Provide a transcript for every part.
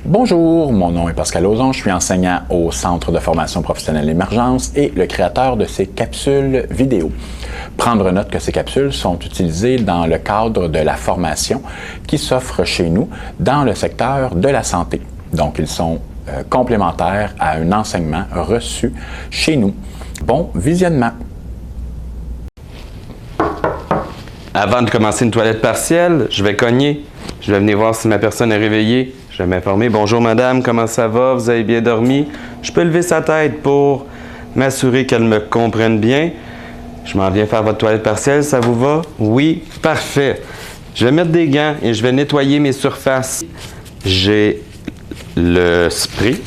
Bonjour, mon nom est Pascal Auzon, je suis enseignant au Centre de formation professionnelle Émergence et le créateur de ces capsules vidéo. Prendre note que ces capsules sont utilisées dans le cadre de la formation qui s'offre chez nous dans le secteur de la santé. Donc, ils sont complémentaires à un enseignement reçu chez nous. Bon visionnement! Avant de commencer une toilette partielle, je vais cogner. Je vais venir voir si ma personne est réveillée. Je vais m'informer. Bonjour madame, comment ça va? Vous avez bien dormi? Je peux lever sa tête pour m'assurer qu'elle me comprenne bien. Je m'en viens faire votre toilette partielle, ça vous va? Oui, parfait. Je vais mettre des gants et je vais nettoyer mes surfaces. J'ai le spray.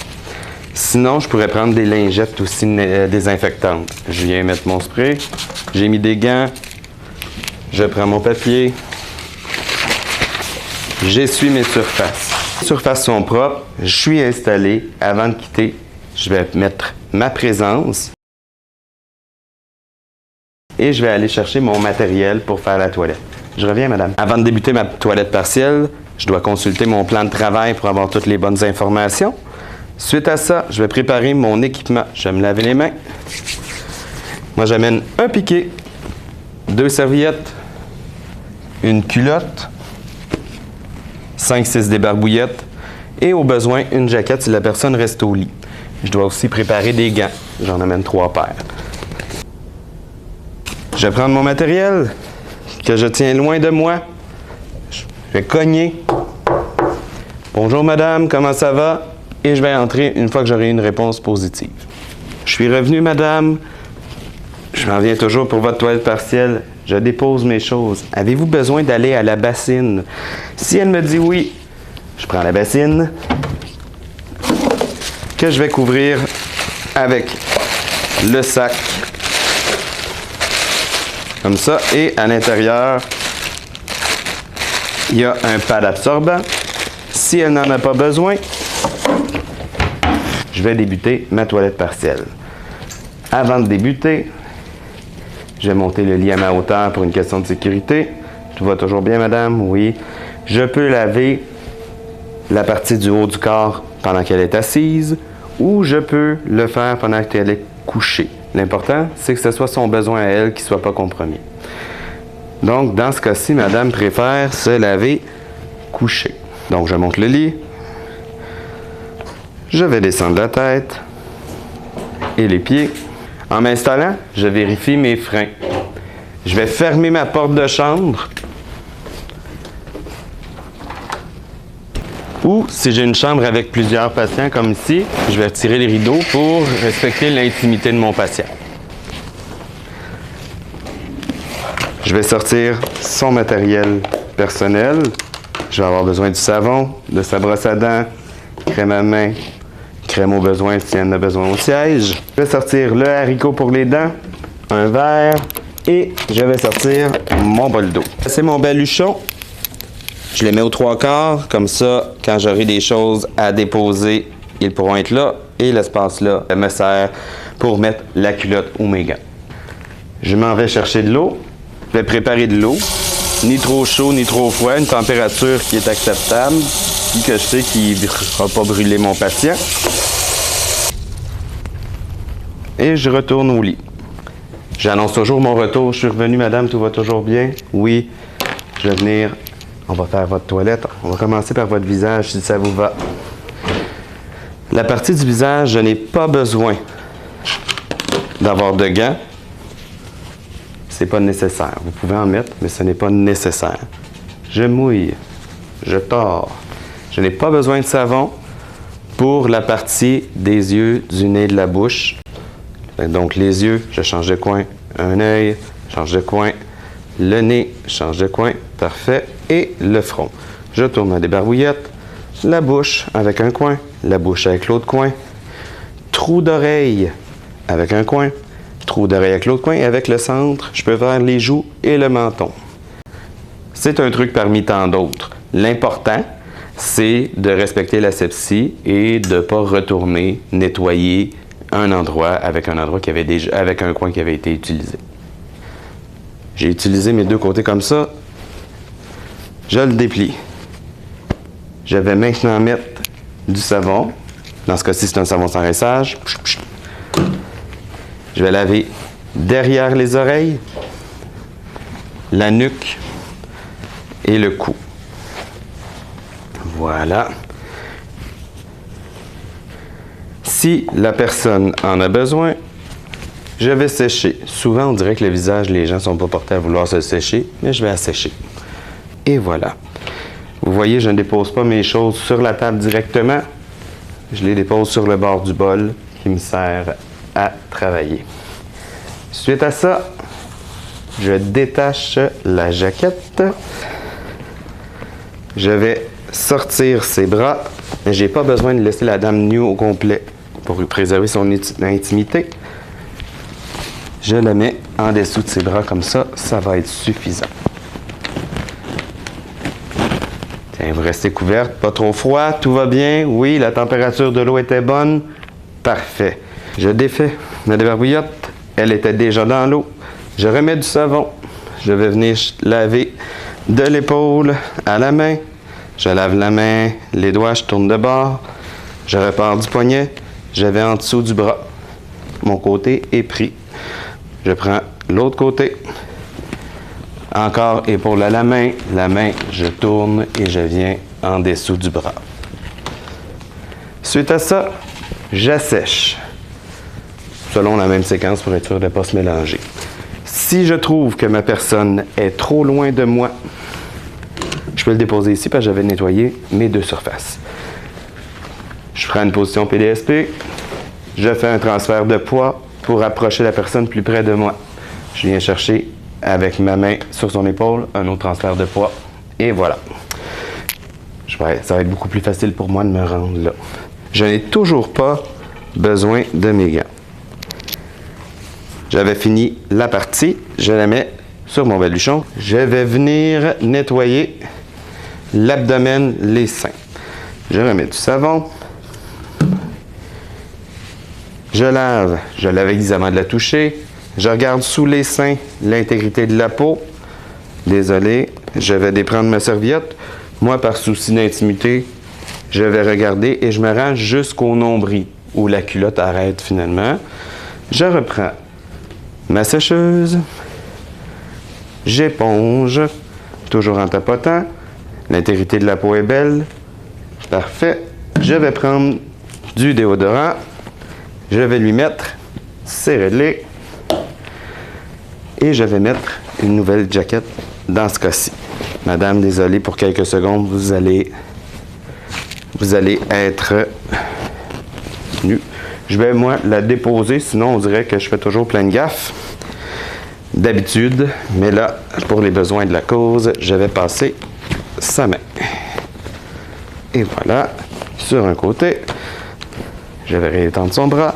Sinon, je pourrais prendre des lingettes aussi désinfectantes. Je viens mettre mon spray. J'ai mis des gants. Je prends mon papier. J'essuie mes surfaces. Les surfaces sont propres. Je suis installé. Avant de quitter, je vais mettre ma présence. Et je vais aller chercher mon matériel pour faire la toilette. Je reviens, madame. Avant de débuter ma toilette partielle, je dois consulter mon plan de travail pour avoir toutes les bonnes informations. Suite à ça, je vais préparer mon équipement. Je vais me laver les mains. Moi, j'amène un piquet, 2 serviettes, une culotte, 5-6 débarbouillettes et au besoin une jaquette si la personne reste au lit. Je dois aussi préparer des gants. J'en amène 3 paires. Je vais prendre mon matériel que je tiens loin de moi. Je vais cogner. Bonjour madame, comment ça va? Et je vais entrer une fois que j'aurai une réponse positive. Je suis revenu madame. Je m'en viens toujours pour votre toilette partielle. Je dépose mes choses. Avez-vous besoin d'aller à la bassine? Si elle me dit oui, je prends la bassine que je vais couvrir avec le sac. Comme ça. Et à l'intérieur, il y a un pad absorbant. Si elle n'en a pas besoin, je vais débuter ma toilette partielle. Avant de débuter, je vais monter le lit à ma hauteur pour une question de sécurité. Tout va toujours bien, madame? Oui. Je peux laver la partie du haut du corps pendant qu'elle est assise ou je peux le faire pendant qu'elle est couchée. L'important, c'est que ce soit son besoin à elle qui ne soit pas compromis. Donc, dans ce cas-ci, madame préfère se laver couchée. Donc, je monte le lit. Je vais descendre la tête et les pieds. En m'installant, je vérifie mes freins. Je vais fermer ma porte de chambre. Ou, si j'ai une chambre avec plusieurs patients comme ici, je vais tirer les rideaux pour respecter l'intimité de mon patient. Je vais sortir son matériel personnel. Je vais avoir besoin du savon, de sa brosse à dents, crème à main, crème au besoin si elle en a besoin au siège. Je vais sortir le haricot pour les dents, un verre et je vais sortir mon bol d'eau. C'est mon baluchon. Je les mets aux 3/4, comme ça, quand j'aurai des choses à déposer, ils pourront être là. Et l'espace-là me sert pour mettre la culotte ou mes gants. Je m'en vais chercher de l'eau. Je vais préparer de l'eau. Ni trop chaud, ni trop froid. Une température qui est acceptable. Puis que je sais qu'il ne va pas brûler mon patient. Et je retourne au lit. J'annonce toujours mon retour. Je suis revenu, madame, tout va toujours bien? Oui. Je vais venir. On va faire votre toilette. On va commencer par votre visage, si ça vous va. La partie du visage, je n'ai pas besoin d'avoir de gants. C'est pas nécessaire. Vous pouvez en mettre, mais ce n'est pas nécessaire. Je mouille. Je tords. Je n'ai pas besoin de savon pour la partie des yeux, du nez, de la bouche. Donc, les yeux, je change de coin. Un œil, change de coin. Le nez, change de coin. Parfait. Et le front. Je tourne ma débarbouillette. La bouche avec un coin. La bouche avec l'autre coin. Trou d'oreille avec un coin. Trou d'oreille avec l'autre coin. Et avec le centre, je peux faire les joues et le menton. C'est un truc parmi tant d'autres. L'important, c'est de respecter l'asepsie et de ne pas retourner nettoyer un endroit avec un endroit qui avait déjà, avec un coin qui avait été utilisé. J'ai utilisé mes 2 côtés comme ça. Je le déplie. Je vais maintenant mettre du savon. Dans ce cas-ci, c'est un savon sans rinçage. Je vais laver derrière les oreilles, la nuque et le cou. Voilà. Si la personne en a besoin, je vais sécher. Souvent, on dirait que le visage, les gens ne sont pas portés à vouloir se sécher, mais je vais assécher. Et voilà. Vous voyez, je ne dépose pas mes choses sur la table directement. Je les dépose sur le bord du bol qui me sert à travailler. Suite à ça, je détache la jaquette. Je vais sortir ses bras, mais je n'ai pas besoin de laisser la dame nue au complet pour préserver son intimité. Je la mets en dessous de ses bras comme ça, ça va être suffisant. Tiens, vous restez couverte, pas trop froid, tout va bien. Oui, la température de l'eau était bonne. Parfait. Je défais ma débarbouillotte, elle était déjà dans l'eau. Je remets du savon. Je vais venir laver de l'épaule à la main. Je lave la main, les doigts, je tourne de bord. Je repars du poignet. Je vais en dessous du bras. Mon côté est pris. Je prends l'autre côté. Encore épaule à la main, je tourne et je viens en dessous du bras. Suite à ça, j'assèche. Selon la même séquence pour être sûr de ne pas se mélanger. Si je trouve que ma personne est trop loin de moi, je peux le déposer ici parce que j'avais nettoyé mes deux surfaces. Je prends une position PDSP, je fais un transfert de poids pour approcher la personne plus près de moi. Je viens chercher avec ma main sur son épaule un autre transfert de poids et voilà. Ça va être beaucoup plus facile pour moi de me rendre là. Je n'ai toujours pas besoin de mes gants. J'avais fini la partie, je la mets sur mon baluchon. Je vais venir nettoyer l'abdomen, les seins. Je remets du savon. Je lave l'église avant de la toucher. Je regarde sous les seins l'intégrité de la peau. Désolé, je vais déprendre ma serviette. Moi, par souci d'intimité, je vais regarder et je me rends jusqu'au nombril où la culotte arrête finalement. Je reprends ma sécheuse. J'éponge, toujours en tapotant. L'intégrité de la peau est belle. Parfait. Je vais prendre du déodorant. Je vais lui mettre, c'est réglé. Et je vais mettre une nouvelle jaquette dans ce cas-ci. Madame, désolé pour quelques secondes, vous allez être nue. Je vais, moi, la déposer, sinon on dirait que je fais toujours plein de gaffes d'habitude. Mais là, pour les besoins de la cause, je vais passer sa main. Et voilà, sur un côté, je vais réétendre son bras.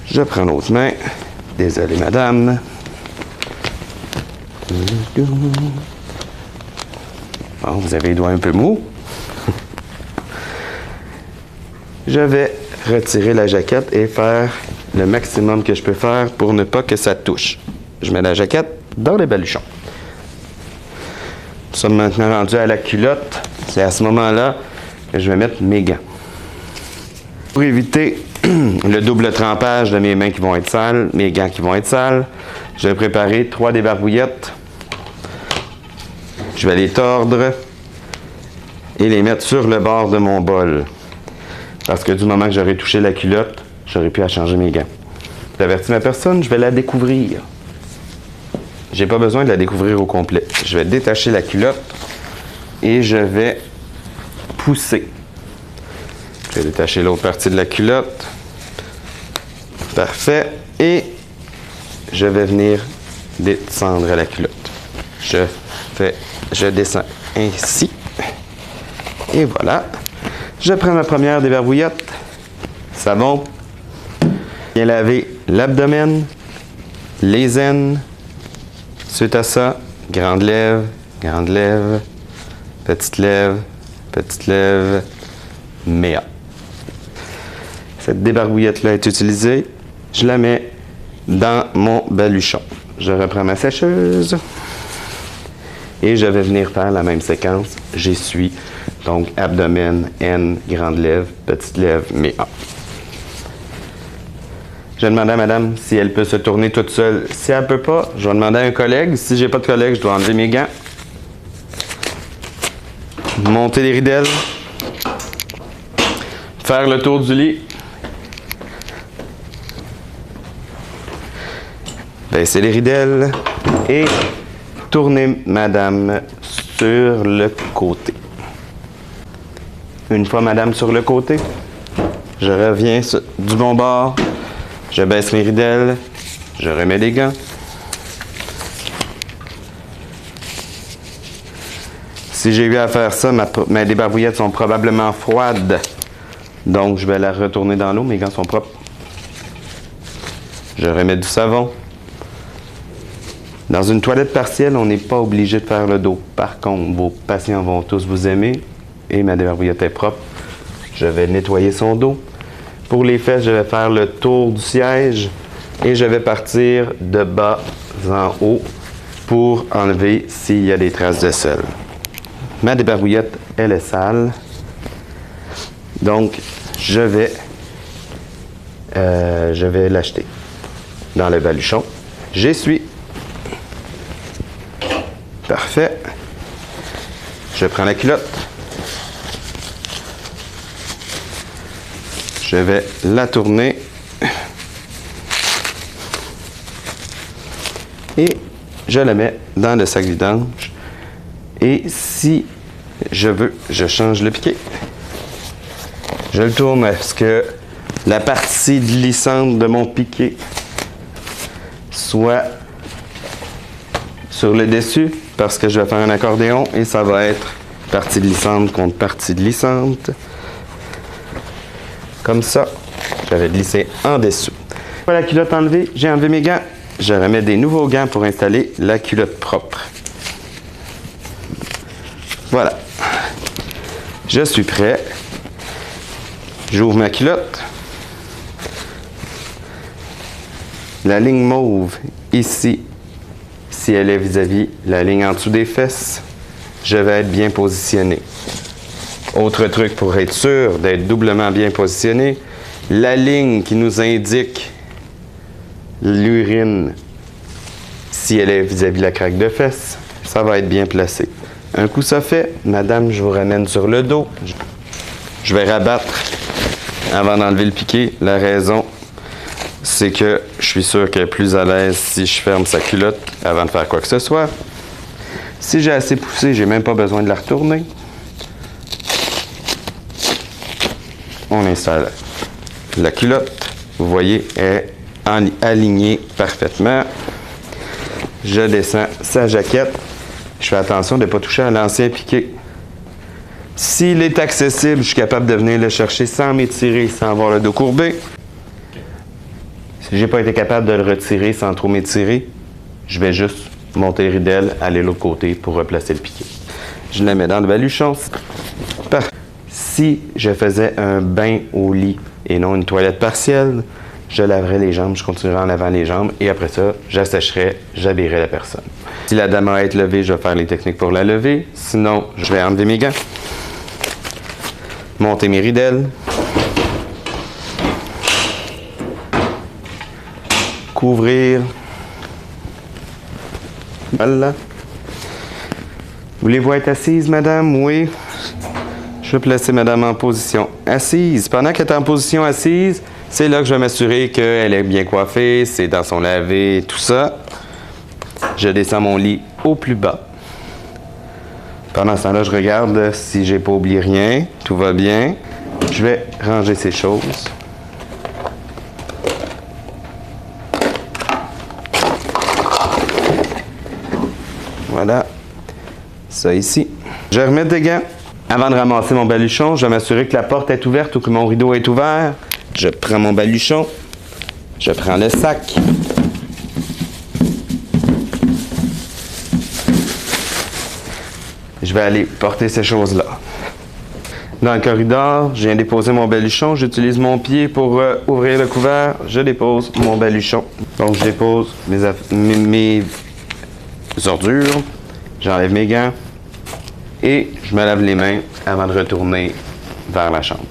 Je prends l'autre main. Désolé, madame. Bon, vous avez les doigts un peu mous. Je vais retirer la jaquette et faire le maximum que je peux faire pour ne pas que ça touche. Je mets la jaquette dans les baluchons. Nous sommes maintenant rendus à la culotte. C'est à ce moment-là que je vais mettre mes gants. Pour éviter le double trempage de mes mains qui vont être sales, mes gants qui vont être sales, je vais préparer 3 débarbouillettes. Je vais les tordre et les mettre sur le bord de mon bol. Parce que du moment que j'aurai touché la culotte, j'aurai pu à changer mes gants. J'avertis ma personne, je vais la découvrir. J'ai pas besoin de la découvrir au complet. Je vais détacher la culotte et je vais pousser. Je vais détacher l'autre partie de la culotte. Parfait. Et je vais venir descendre la culotte. Je descends ainsi. Et voilà. Je prends ma première débarbouillotte. Savon. Bien laver l'abdomen, les aines. Suite à ça, grande lèvre, petite lèvre, méa. Cette débarbouillette-là est utilisée. Je la mets dans mon baluchon. Je reprends ma sécheuse. Et je vais venir faire la même séquence. J'essuie. Donc, abdomen, N, grande lèvre, petite lèvre, mes A. Je vais demander à madame si elle peut se tourner toute seule. Si elle ne peut pas, je vais demander à un collègue. Si j'ai pas de collègue, je dois enlever mes gants. Monter les ridelles. Faire le tour du lit. Baisser les ridelles. Et tourner madame sur le côté. Une fois madame sur le côté, je reviens du bon bord. Je baisse mes ridelles, je remets les gants. Si j'ai eu à faire ça, mes débarbouillettes sont probablement froides. Donc, je vais la retourner dans l'eau. Mes gants sont propres. Je remets du savon. Dans une toilette partielle, on n'est pas obligé de faire le dos. Par contre, vos patients vont tous vous aimer et ma débarbouillette est propre. Je vais nettoyer son dos. Pour les fesses, je vais faire le tour du siège et je vais partir de bas en haut pour enlever s'il y a des traces de sel. Ma débarbouillette, elle est sale. Donc, je vais l'acheter dans le baluchon. J'essuie. Parfait. Je prends la culotte. Je vais la tourner et je la mets dans le sac vidange. Et si je veux, je change le piquet. Je le tourne à ce que la partie glissante de mon piquet soit sur le dessus parce que je vais faire un accordéon et ça va être partie glissante contre partie glissante. Comme ça, je vais glisser en dessous. Voilà la culotte enlevée, j'ai enlevé mes gants. Je remets des nouveaux gants pour installer la culotte propre. Voilà. Je suis prêt. J'ouvre ma culotte. La ligne mauve ici, si elle est vis-à-vis la ligne en dessous des fesses, je vais être bien positionné. Autre truc pour être sûr d'être doublement bien positionné, la ligne qui nous indique l'urine, si elle est vis-à-vis la craque de fesses, ça va être bien placé. Un coup ça fait, madame, je vous ramène sur le dos. Je vais rabattre avant d'enlever le piquet. La raison, c'est que je suis sûr qu'elle est plus à l'aise si je ferme sa culotte avant de faire quoi que ce soit. Si j'ai assez poussé, j'ai même pas besoin de la retourner. On installe la culotte. Vous voyez, elle est alignée parfaitement. Je descends sa jaquette. Je fais attention de ne pas toucher à l'ancien piquet. S'il est accessible, je suis capable de venir le chercher sans m'étirer, sans avoir le dos courbé. Si j'ai pas été capable de le retirer sans trop m'étirer, je vais juste monter les ridelles, aller de l'autre côté pour replacer le piquet. Je la mets dans le baluchon. Parfait. Si je faisais un bain au lit et non une toilette partielle, je laverais les jambes, je continuerai en lavant les jambes et après ça, j'assécherai, j'habillerai la personne. Si la dame a à être levée, je vais faire les techniques pour la lever. Sinon, je vais enlever mes gants, monter mes ridelles, couvrir. Voilà. Voulez-vous être assise, madame? Oui. Je vais placer madame en position assise. Pendant qu'elle est en position assise, c'est là que je vais m'assurer qu'elle est bien coiffée, ses dents sont lavées, tout ça. Je descends mon lit au plus bas. Pendant ce temps-là, je regarde si j'ai pas oublié rien. Tout va bien. Je vais ranger ces choses. Voilà. Ça ici. Je remets des gants. Avant de ramasser mon baluchon, je vais m'assurer que la porte est ouverte ou que mon rideau est ouvert. Je prends mon baluchon. Je prends le sac. Je vais aller porter ces choses-là. Dans le corridor, je viens déposer mon baluchon. J'utilise mon pied pour ouvrir le couvert. Je dépose mon baluchon. Donc, je dépose mes ordures. J'enlève mes gants et je me lave les mains avant de retourner vers la chambre.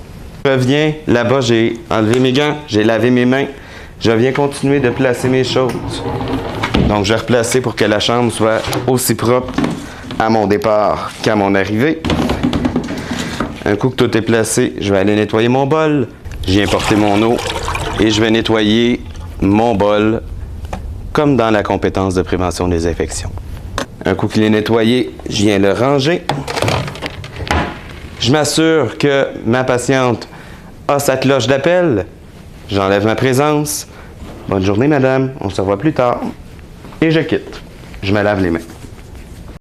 Je reviens, là-bas, j'ai enlevé mes gants, j'ai lavé mes mains. Je viens continuer de placer mes choses. Donc, je vais replacer pour que la chambre soit aussi propre à mon départ qu'à mon arrivée. Un coup que tout est placé, je vais aller nettoyer mon bol. Je viens porter mon eau et je vais nettoyer mon bol comme dans la compétence de prévention des infections. Un coup qu'il est nettoyé, je viens le ranger. Je m'assure que ma patiente a sa cloche d'appel. J'enlève ma présence. Bonne journée, madame. On se revoit plus tard. Et je quitte. Je me lave les mains.